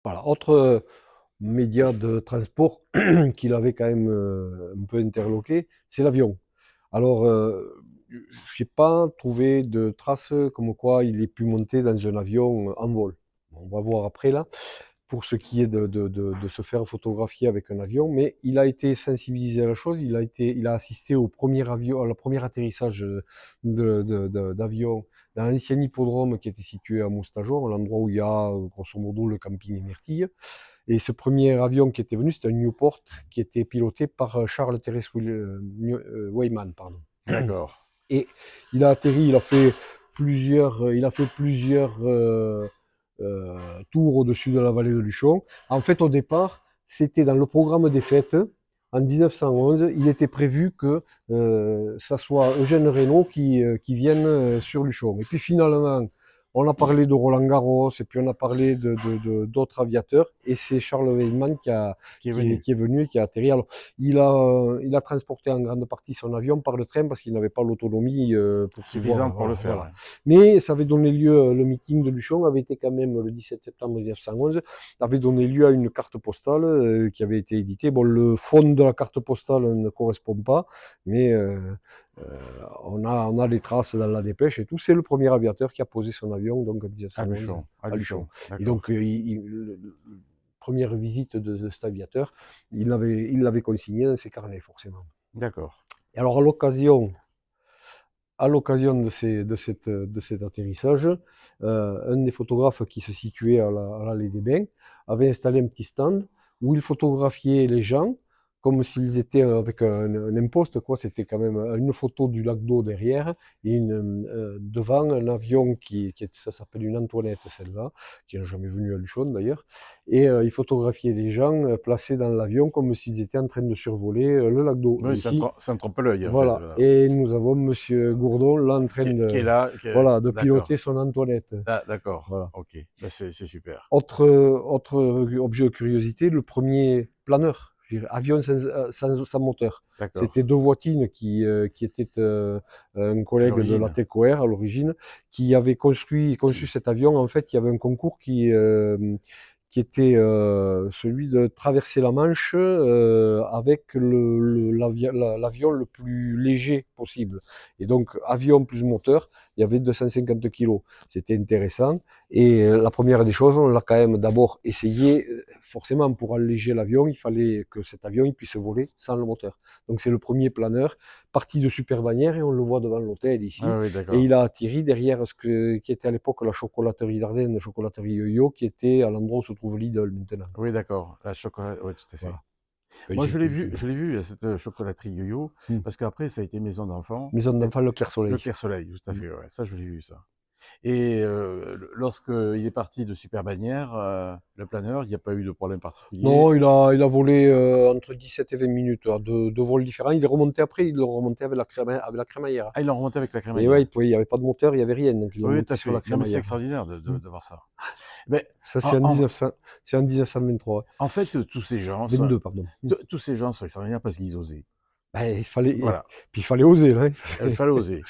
Voilà, autre média de transport qu'il avait quand même un peu interloqué, c'est l'avion. Alors, j'ai pas trouvé de traces comme quoi il ait pu monter dans un avion en vol. On va voir après là, pour ce qui est de se faire photographier avec un avion, mais il a été sensibilisé à la chose, il a assisté au premier avion, à la première atterrissage d'avion dans l'ancien hippodrome qui était situé à Moustajon, l'endroit où il y a grosso modo le camping Myrtille. Et ce premier avion qui était venu, c'était un Newport qui était piloté par Charles Terence Weyman, pardon. D'accord. Et il a atterri, il a fait plusieurs tours au-dessus de la vallée de Luchon. En fait, au départ, c'était dans le programme des fêtes. En 1911, il était prévu que ça soit Eugène Reynaud qui vienne sur Luchon. Et puis finalement, on a parlé de Roland Garros, et puis on a parlé d'autres aviateurs, et c'est Charles Weyman Qui est venu. qui est venu et qui a atterri. Alors, il a transporté en grande partie son avion par le train parce qu'il n'avait pas l'autonomie pour pouvoir. Suffisante pour le faire, Voilà. ouais. Mais ça avait donné lieu, le meeting de Luchon avait été quand même le 17 septembre 1911, avait donné lieu à une carte postale qui avait été éditée. Bon, le fond de la carte postale ne correspond pas, mais on a les traces dans la dépêche et tout. C'est le premier aviateur qui a posé son avion donc en À 1911 Luchon, à à Luchon. Luchon, Et donc, d'accord. première visite de cet aviateur, il l'avait consigné dans ses carnets, forcément. D'accord. Et alors, à l'occasion de cet atterrissage, un des photographes qui se situait à l'allée des Bains avait installé un petit stand où il photographiait les gens comme s'ils étaient avec un imposte, quoi. C'était quand même une photo du lac d'eau derrière et devant un avion ça s'appelle une Antoinette, celle-là, qui n'est jamais venue à Luchon d'ailleurs. Et il photographiait les gens placés dans l'avion comme s'ils étaient en train de survoler le lac d'eau. Et Oui, ici, ça me trompe l'œil, en fait. voilà, Voilà. et nous avons Monsieur Gourdon là en train Qui est de, là, voilà, de piloter d'accord. son Antoinette. Ah, d'accord. Voilà. Ok. Ben, c'est super. Autre objet de curiosité, le premier planeur, je dirais, avion sans moteur. D'accord. C'était De Voitine qui était un À collègue de la l'origine. TECOR à l'origine, qui avait conçu cet avion. En fait, il y avait un concours qui était celui de traverser la Manche avec l'avion le plus léger possible. Et donc, avion plus moteur, il y avait 250 kilos. C'était intéressant. Et la première des choses, on l'a quand même d'abord essayé. Forcément, pour alléger l'avion, il fallait que cet avion il puisse voler sans le moteur. Donc, c'est le premier planeur parti de Super-Bagnères et on le voit devant l'hôtel ici. Ah oui, Et d'accord. il a atterri derrière qui était à l'époque la chocolaterie d'Ardenne, la chocolaterie Yo-Yo, qui était à l'endroit où se trouve Lidl maintenant. Oui, d'accord. La chocolat, oui, tout à fait. Voilà. Enfin, Moi, j'ai tout vu. je l'ai vu, cette chocolaterie Yo-Yo, Hmm. parce qu'après, ça a été maison d'enfant. Maison C'était d'enfant Le le Clair-Soleil. Clair-Soleil, tout à Hmm. fait, ouais. Ça, je l'ai vu, ça. Et lorsqu'il est parti de Super-Bagnères, le planeur, il n'y a pas eu de problème particulier. Non, il a volé entre 17 et 20 minutes, deux vols différents. Il est remonté après, il l'a remonté avec la crémaillère. Ah, ils l'ont remonté avec la Et ouais, crémaillère. il n'y avait pas de moteur, il n'y avait rien, donc ils l'ont Oui, tout monté à sur la fait. Non, mais c'est crémaillère. extraordinaire Hmm. de voir ça. Mais Ça, en, c'est en en- 1900, c'est en 1923, en fait, ouais. 22, pardon. tous ces gens sont extraordinaires parce qu'ils osaient. Ben, il fallait, Voilà. puis il fallait oser, là. Il fallait oser.